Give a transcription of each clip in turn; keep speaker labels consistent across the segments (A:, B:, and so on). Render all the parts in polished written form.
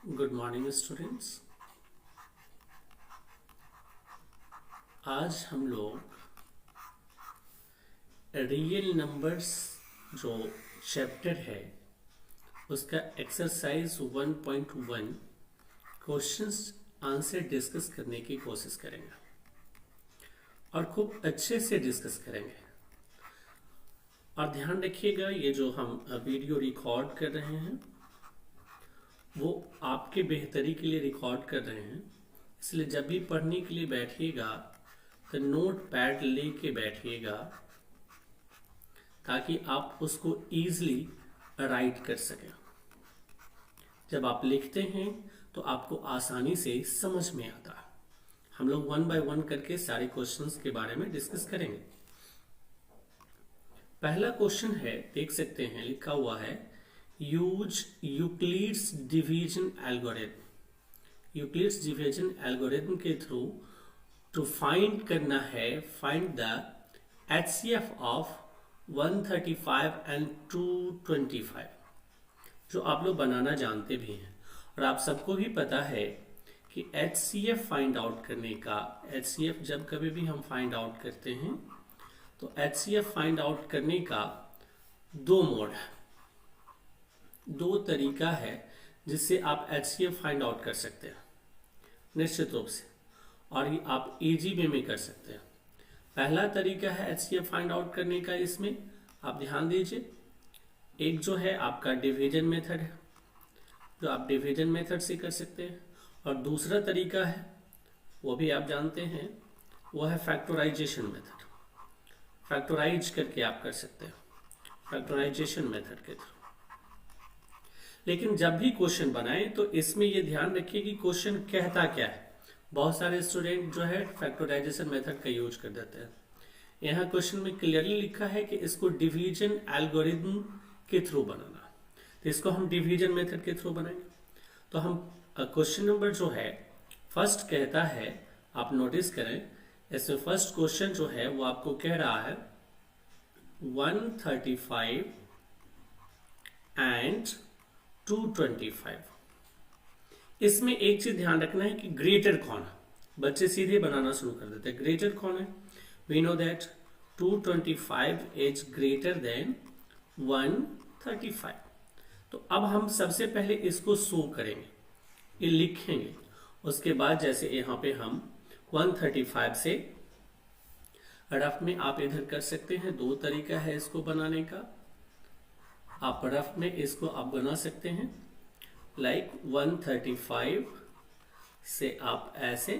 A: Good morning students. आज हम लोग रियल नंबर्स जो चैप्टर है उसका एक्सरसाइज 1.1 क्वेश्चंस आंसर डिस्कस करने की कोशिश करेंगे और खूब अच्छे से डिस्कस करेंगे। और ध्यान रखिएगा, ये जो हम वीडियो रिकॉर्ड कर रहे हैं वो आपके बेहतरी के लिए रिकॉर्ड कर रहे हैं, इसलिए जब भी पढ़ने के लिए बैठिएगा तो नोट पैड लेके बैठिएगा ताकि आप उसको इजीली राइट कर सकें। जब आप लिखते हैं तो आपको आसानी से समझ में आता है। हम लोग 1 बाय 1 करके सारे क्वेश्चंस के बारे में डिस्कस करेंगे। पहला क्वेश्चन है, देख सकते हैं लिखा हुआ है use Euclid's division algorithm. Euclid's division algorithm के थ्रू टू फाइंड करना है, find the HCF of 135 and 225, जो आप लोग बनाना जानते भी हैं और आप सबको भी पता है कि HCF फाइंड आउट करने का, HCF जब कभी भी हम फाइंड आउट करते हैं तो HCF फाइंड आउट करने का दो मोड है, दो तरीका है जिससे आप HCF फाइंड आउट कर सकते हैं निश्चित रूप से, और ये आप इजी वे में कर सकते हैं। पहला तरीका है HCF फाइंड आउट करने का, इसमें आप ध्यान दीजिए, एक जो है आपका डिवीजन मेथड है जो आप डिवीजन मेथड से कर सकते हैं, और दूसरा तरीका है वो भी आप जानते हैं, वो है फैक्टराइजेशन मेथड। फैक्टराइज करके आप कर सकते हैं फैक्टराइजेशन मेथड के थ्रू। लेकिन जब भी क्वेश्चन बनाएं तो इसमें ये ध्यान रखिए कि क्वेश्चन कहता क्या है। बहुत सारे स्टूडेंट जो है फैक्टराइजेशन मेथड का यूज कर देते हैं। यहाँ क्वेश्चन में क्लियरली लिखा है कि इसको डिवीजन एल्गोरिथम के थ्रू बनाना, तो इसको हम डिवीजन मेथड के थ्रू बनाएंगे। तो हम क्वेश्चन नंबर जो है फर्स्ट कहता है, आप नोटिस करें इसमें फर्स्ट क्वेश्चन जो है वो आपको कह रहा है 135 एंड 225। इसमें एक चीज ध्यान रखना है कि ग्रेटर कौन है। बच्चे सीधे बनाना शुरू कर देते हैं, ग्रेटर कौन है। We know that 225 is greater than 135। तो अब हम सबसे पहले इसको शो करेंगे, ये लिखेंगे, उसके बाद जैसे यहाँ पे हम 135 से रफ में आप इधर कर सकते हैं। दो तरीका है इसको बनाने का, आप रफ में इसको आप बना सकते हैं लाइक 135 से आप ऐसे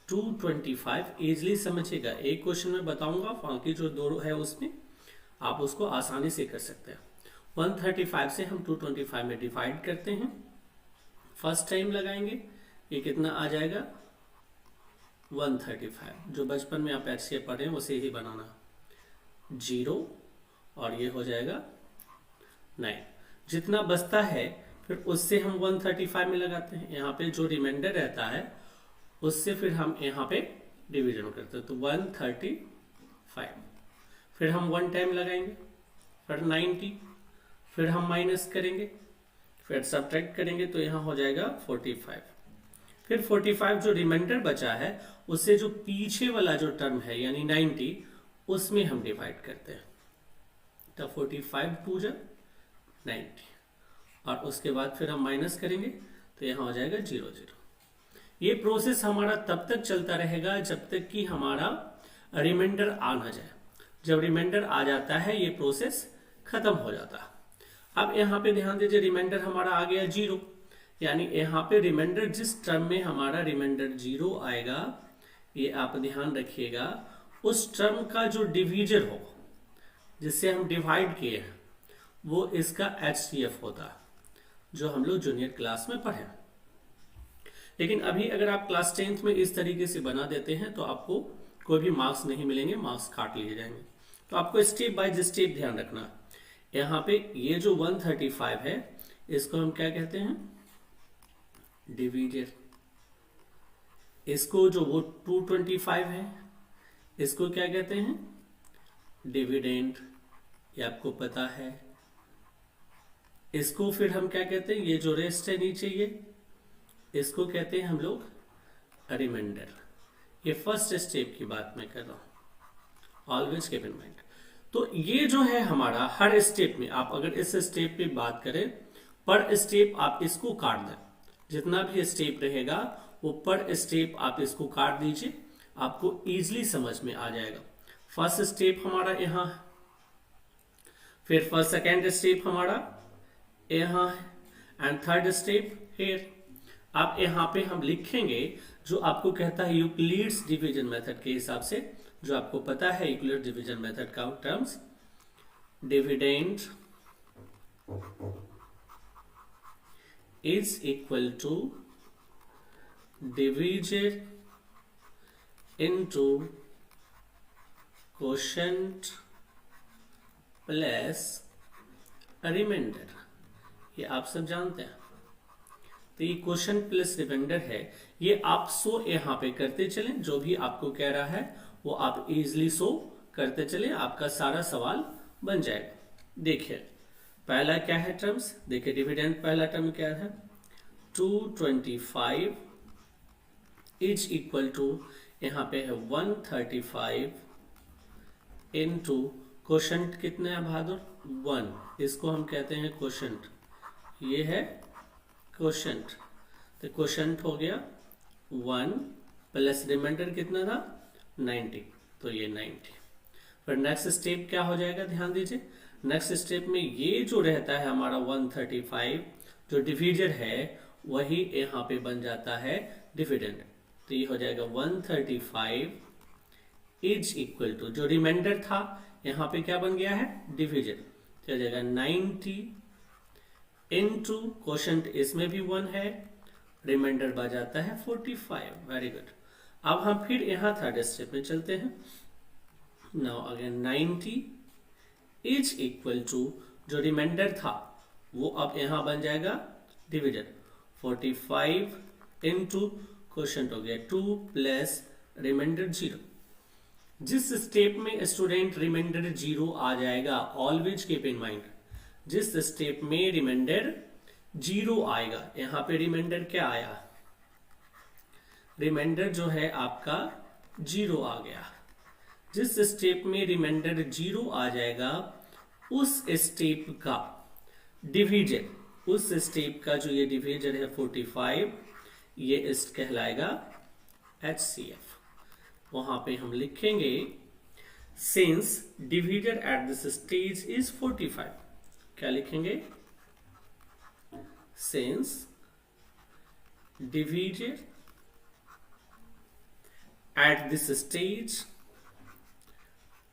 A: 225 इजिली समझिएगा। एक क्वेश्चन में बताऊंगा, बाकी जो दो है उसमें आप उसको आसानी से कर सकते हैं। 135 से हम 225 में डिवाइड करते हैं, फर्स्ट टाइम लगाएंगे, ये कितना आ जाएगा 135। जो बचपन में आप ऐसे पढ़े हैं उसे ही बनाना, 0 और ये हो जाएगा 9। जितना बचता है फिर उससे हम 135 में लगाते हैं, यहाँ पे जो रिमाइंडर रहता है उससे फिर हम यहाँ पे डिवीजन करते हैं, तो 135। फिर हम 1 टाइम लगाएंगे, फिर 90, फिर हम माइनस करेंगे, फिर सब्ट्रैक्ट करेंगे, तो यहाँ हो जाएगा 45। फिर 45 जो रिमाइंडर बचा है उससे जो पीछे वाला जो टर्म है यानी 90, उसमें हम डिवाइड करते हैं, तो 45 2 जा 90, और उसके बाद फिर हम माइनस करेंगे तो यहाँ हो जाएगा 0 0। ये प्रोसेस हमारा तब तक चलता रहेगा जब तक कि हमारा रिमाइंडर आ ना जाए। जब रिमाइंडर आ जाता है ये प्रोसेस खत्म हो जाता है। अब यहाँ पे ध्यान दीजिए, रिमाइंडर हमारा आ गया 0, यानी यहाँ पे रिमाइंडर जिस टर्म में हमारा रिमाइंडर 0 आएगा, ये आप ध्यान रखिएगा, उस टर्म का जो डिवीजर हो जिससे हम डिवाइड किए हैं वो इसका HCF होता है, जो हम लोग जूनियर क्लास में पढ़े। लेकिन अभी अगर आप क्लास 10th में इस तरीके से बना देते हैं तो आपको कोई भी मार्क्स नहीं मिलेंगे, मार्क्स काट लिए जाएंगे। तो आपको स्टेप बाय स्टेप ध्यान रखना। यहाँ पे ये जो 135 है इसको हम क्या कहते हैं, डिवीजर। इसको जो वो 225 है इसको क्या कहते हैं, डिविडेंड, ये आपको पता है। इसको फिर हम क्या कहते हैं, ये जो रेस्ट है नीचे ये, इसको कहते हैं हम लोग रिमाइंडर। ये फर्स्ट स्टेप की बात मैं कर रहा हूं, ऑलवेज कीप इन माइंड। तो ये जो है हमारा हर स्टेप में, आप अगर इस स्टेप पे बात करें, पर स्टेप आप इसको काट दें, जितना भी स्टेप रहेगा वो पर स्टेप आप इसको काट दीजिए, आपको इजीली समझ में आ जाएगा। फर्स्ट स्टेप हमारा यहाँ है, फिर फर्स्ट सेकेंड स्टेप हमारा यहाँ है, एंड थर्ड स्टेप हियर। आप यहाँ पे हम लिखेंगे जो आपको कहता है यूक्लिड्स डिवीजन मेथड के हिसाब से, जो आपको पता है यूक्लिड डिवीजन मेथड का terms, dividend is equal to division into quotient plus remainder. ये आप सब जानते हैं। तो ये क्वेश्चन प्लस रिमाइंडर है, ये आप सो यहाँ पे करते चलें, जो भी आपको कह रहा है वो आप इजीली सो करते चलें, आपका सारा सवाल बन जाएगा। देखिए पहला क्या है टर्म्स, देखिए डिविडेंड पहला टर्म क्या है, 225 इज इक्वल टू, यहाँ पे है 135 इनटू क्वोशंट कितने है बहादुर, 1, इसको हम कहते हैं क्वोशंट, ये है क्वोशंट। तो क्वोशंट हो गया 1 प्लस रिमाइंडर कितना था 90, तो ये 90। फिर नेक्स्ट स्टेप क्या हो जाएगा, ध्यान दीजिए, नेक्स्ट स्टेप में ये जो रहता है हमारा 135 जो डिवीजर है वही यहाँ पे बन जाता है डिविडेंड। तो ये हो जाएगा 135 इज इक्वल टू, जो रिमाइंडर था यहाँ पे क्या बन गया है डिवीजर, तो हो जाएगा 90 इनटू क्वोशंट, इसमें भी 1 है, रिमाइंडर बच जाता है 45। Very good. अब हम फिर यहाँ थर्ड स्टेप में चलते हैं। Now again 90 is equal to, जो रिमाइंडर था वो अब यहाँ बन जाएगा डिविजन, 45 इनटू क्वोशंट हो गया 2 प्लस रिमाइंडर 0। जिस स्टेप में स्टूडेंट रिमाइंडर 0 आ जाएगा, ऑलवेज कीप इन माइंड, जिस स्टेप में रिमाइंडर 0 आएगा, यहां पे रिमाइंडर क्या आया, रिमाइंडर जो है आपका 0 आ गया। जिस स्टेप में रिमाइंडर 0 आ जाएगा उस स्टेप का डिवीजर, उस स्टेप का जो ये डिवीजर है 45, ये इस कहलाएगा HCF। वहां पे हम लिखेंगे since divisor at this stage is 45, क्या लिखेंगे, since divisor at this stage,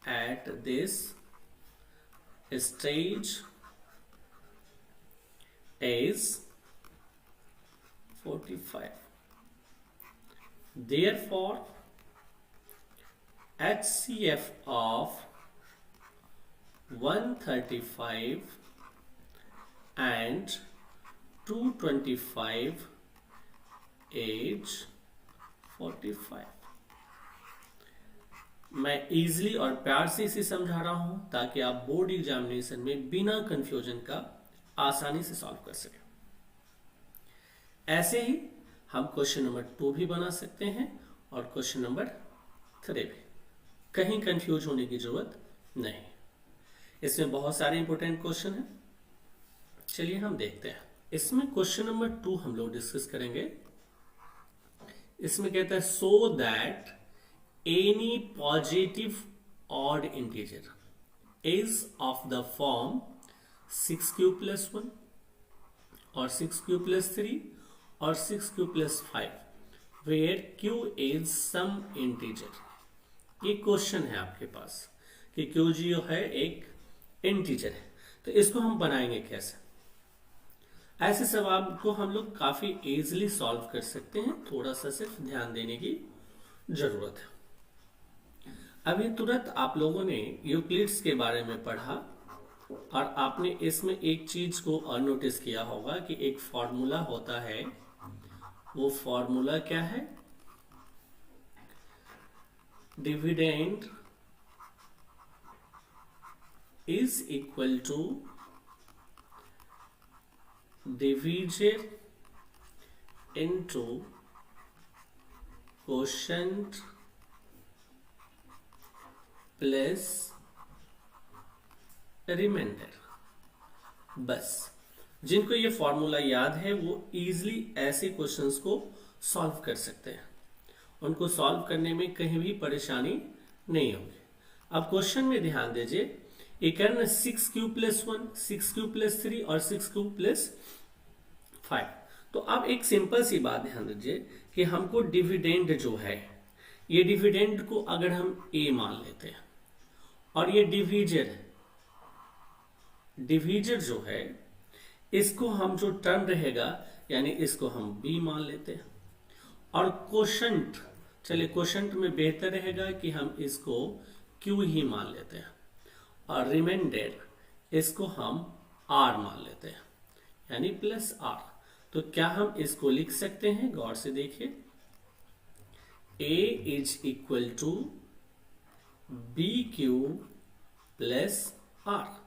A: at this stage is 45. Therefore, HCF of 135 and 225 is 45। मैं इजीली और प्यार से इसे समझा रहा हूं ताकि आप बोर्ड एग्जामिनेशन में बिना कंफ्यूजन का आसानी से सॉल्व कर सकें। ऐसे ही हम क्वेश्चन नंबर 2 भी बना सकते हैं और क्वेश्चन नंबर 3 भी, कहीं कंफ्यूज होने की जरूरत नहीं। इसमें बहुत सारे इंपॉर्टेंट क्वेश्चन हैं, चलिए हम देखते हैं। इसमें क्वेश्चन नंबर 2 हम लोग डिस्कस करेंगे। इसमें कहता है so that any positive odd integer is of the form 6q plus 1 or 6q plus 3 or 6q plus 5 where q is some integer। ये क्वेश्चन है आपके पास कि q जो है एक इंटीजर है, तो इसको हम बनाएंगे कैसे। ऐसे सवाल को हम लोग काफी इजीली सॉल्व कर सकते हैं, थोड़ा सा सिर्फ ध्यान देने की जरूरत है। अभी तुरंत आप लोगों ने यूक्लिड्स के बारे में पढ़ा और आपने इसमें एक चीज को नोटिस किया होगा कि एक फॉर्मूला होता है, वो फॉर्मूला क्या है, dividend is equal to divisor into quotient plus remainder. बस जिनको ये फॉर्मूला याद है वो इजीली ऐसे क्वेश्चंस को सॉल्व कर सकते हैं, उनको सॉल्व करने में कहीं भी परेशानी नहीं होगी। अब क्वेश्चन में ध्यान दीजिए, ये करना 6 प्लस 1, 6 प्लस 3 और 6 प्लस 5। तो अब एक सिंपल सी बात ध्यान दीजिए कि हमको डिविडेंड जो है, ये डिविडेंड को अगर हम ए मान लेते हैं और ये डिवीजर जो है इसको हम जो टर्म रहेगा यानी इसको हम बी मान लेते हैं, और कोशंट, चलिए कोशंट में बेहतर रहेगा कि हम इसको क्यू ही मान लेते हैं, और रिमाइंडर इसको हम आर मान लेते हैं यानी प्लस आर। तो क्या हम इसको लिख सकते हैं? गौर से देखिए, A is equal to B Q plus R,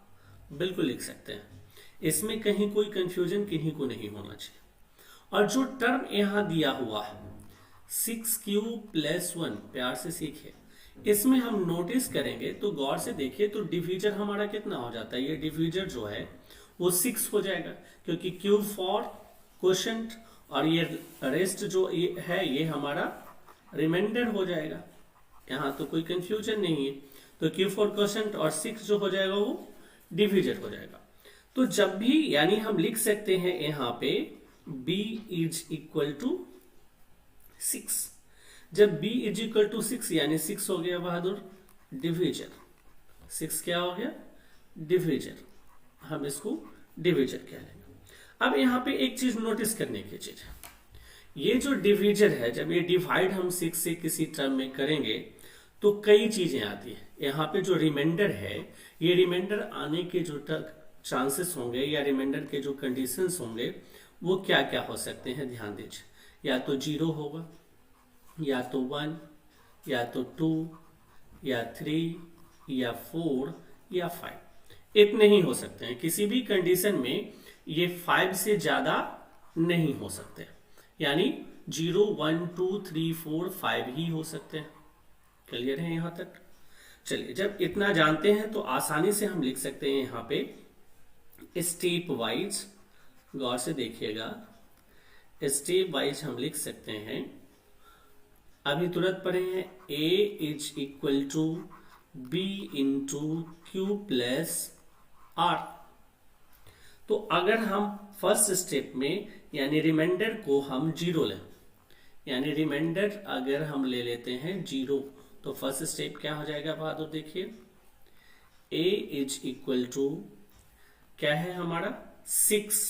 A: बिल्कुल लिख सकते हैं। इसमें कहीं कोई कंफ्यूजन किन्हीं को नहीं होना चाहिए। और जो टर्म यहां दिया हुआ है 6 प्लस 1, प्यार से सीखिए, इसमें हम नोटिस करेंगे तो गौर से देखिए तो डिवीजर हमारा कितना हो जाता है, ये डिवीजर जो है वो 6 हो जाएगा क्योंकि क्यूब फॉर क्वोशंट, और ये रेस्ट जो ये है ये हमारा रिमाइंडर हो जाएगा। यहां तो कोई कंफ्यूजन नहीं है, तो क्यू फॉर क्वोशंट और 6 जो हो जाएगा वो डिवीजर हो जाएगा। तो जब भी यानी हम लिख सकते हैं यहां पे b इज इक्वल टू 6, जब b इज इक्वल टू 6 यानी 6 हो गया बहादुर डिवीजर, 6 क्या हो गया डिवीजर, हम इसको डिवीजर कह लेंगे। अब यहां पे एक चीज नोटिस करने की चीज है, ये जो डिवीजर है जब ये डिवाइड हम 6 से किसी टर्म में करेंगे तो कई चीजें आती है। यहाँ पे जो रिमाइंडर है, ये रिमाइंडर आने के जो चांसेस होंगे या रिमाइंडर के जो कंडीशंस होंगे वो क्या क्या हो सकते हैं, ध्यान दीजिए। या तो 0 होगा, या तो 1, या तो 2, या 3, या 4, या 5, इतने ही हो सकते हैं। किसी भी कंडीशन में ये 5 से ज्यादा नहीं हो सकते, यानी 0, 1, 2, 3, 4, 5 ही हो सकते हैं। क्लियर है यहां तक? चलिए, जब इतना जानते हैं तो आसानी से हम लिख सकते हैं यहां पे स्टेप वाइज। गौर से देखिएगा, स्टेप वाइज हम लिख सकते हैं। अभी तुरंत पढ़े हैं a is equal to b into q plus r. तो अगर हम फर्स्ट स्टेप में यानी रिमाइंडर को हम 0 लें, यानी रिमाइंडर अगर हम ले लेते हैं 0, तो फर्स्ट स्टेप क्या हो जाएगा बहादुर देखिए, a इज इक्वल टू क्या है हमारा 6,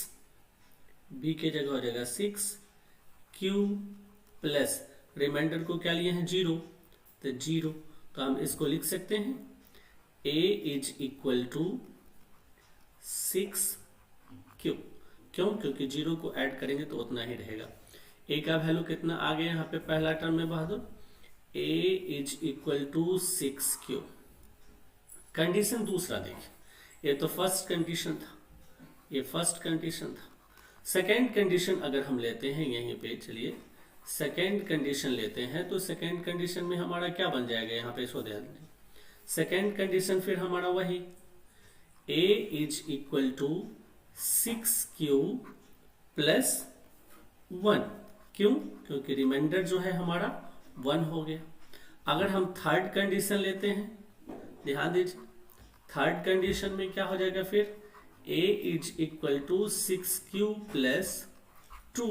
A: b के जगह हो जाएगा 6 क्यू प्लस रिमाइंडर को क्या लिए हैं 0, तो 0, तो हम इसको लिख सकते हैं a is equal to 6 q. क्यों? क्योंकि 0 को ऐड करेंगे तो उतना ही रहेगा। a का वैल्यू कितना आ गया यहाँ पे पहला टर्म में बहादुर, a is equal to 6 q. Condition दूसरा देखिए, ये तो फर्स्ट कंडीशन था, ये फर्स्ट कंडीशन था। सेकेंड कंडीशन अगर हम लेते हैं यहीं पे, चलिए सेकेंड कंडीशन लेते हैं, तो सेकेंड कंडीशन में हमारा क्या बन जाएगा यहाँ पे, इसको ध्यान दें। सेकेंड कंडीशन फिर हमारा वही a is equal to 6 q plus 1। क्यों? क्योंकि रिमाइंडर जो है हमारा 1 हो गया। अगर हम थर्ड कंडीशन लेते हैं, ध्यान दीजिए, थर्ड कंडीशन में क्या हो जाएगा फिर a is equal to 6 q plus 2।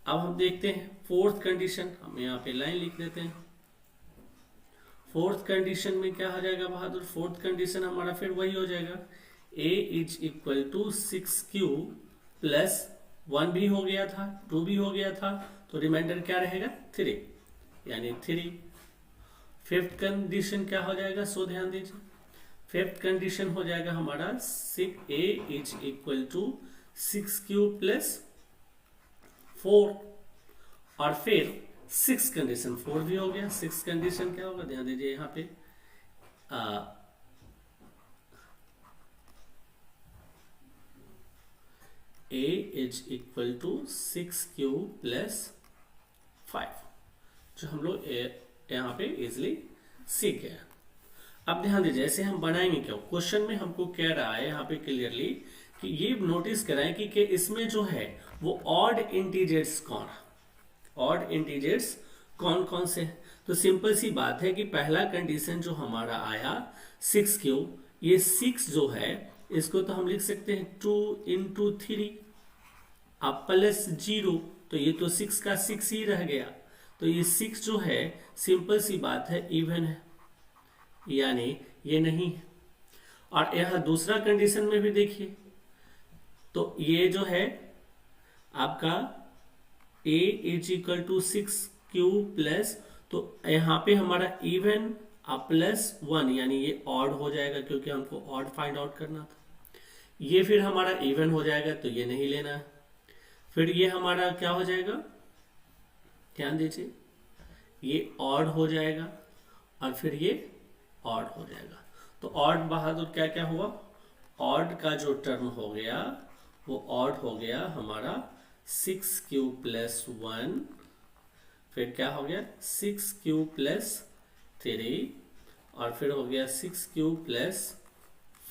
A: अब हम देखते हैं फोर्थ कंडीशन, हम यहाँ पे लाइन लिख देते हैं। फोर्थ कंडीशन में क्या हो जाएगा बहादुर, फोर्थ कंडीशन हमारा फिर वही हो जाएगा, a is equal to 6 q plus 1 भी हो गया था, 2 भी हो गया था, तो रिमाइंडर क्या रहेगा 3, यानी 3। फिफ्थ कंडीशन क्या हो जाएगा, सो ध्यान दीजिए, फिफ्थ कंडीशन हो जाएगा हमारा a is equal to 6 q plus 4, और फिर सिक्स कंडीशन 4 भी हो गया। सिक्स कंडीशन क्या होगा, ध्यान दीजिए यहाँ पे a is equal to 6q plus 5, जो हम लोग यहाँ पे इजिली सीख गए। अब ध्यान दीजिए, जैसे हम बनाएंगे क्या, क्वेश्चन में हमको कह रहा है यहाँ पे क्लियरली कि ये नोटिस कराएं कि इसमें जो है वो ऑड इंटीजर्स कौन है, ऑड इंटीजर्स कौन कौन से हैं। तो सिंपल सी बात है कि पहला कंडीशन जो हमारा आया 6q, ये 6 जो है इसको तो हम लिख सकते हैं 2 into 3 अब प्लस 0, तो ये तो 6 का 6 ही रह गया। तो ये 6 जो है सिंपल सी बात है इवन है, यानी ये नहीं है। और यहां दूसरा कंडीशन में भी देखिए, तो ये जो है आपका a is equal to 6q plus, तो यहां पे हमारा इवन प्लस 1, यानी ये ऑड हो जाएगा क्योंकि हमको ऑड फाइंड आउट करना था। ये फिर हमारा इवन हो जाएगा, तो ये नहीं लेना है। फिर ये हमारा क्या हो जाएगा, ध्यान दीजिए, ये ऑड हो जाएगा और फिर ये ऑड हो जाएगा। तो ऑड बहादुर क्या क्या हुआ, ऑड का जो टर्म हो गया वो ऑड हो गया हमारा 6q प्लस 1, फिर क्या हो गया 6q प्लस 3, और फिर हो गया 6q प्लस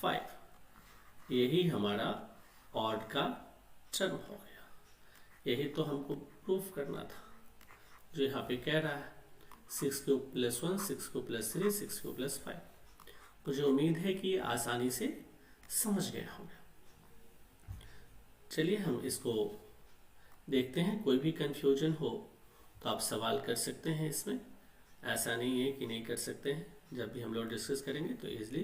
A: 5। यही हमारा ऑड का टर्म हो गया। यही तो हमको प्रूफ करना था, जो यहाँ पे कह रहा है 6q plus 1, 6q plus 3, 6q plus 5। मुझे उम्मीद है कि आसानी से समझ गए होंगे। चलिए हम इसको देखते हैं, कोई भी कंफ्यूजन हो तो आप सवाल कर सकते हैं इसमें। ऐसा नहीं है कि नहीं कर सकते हैं, जब भी हम लोग डिस्कस करेंगे तो इजीली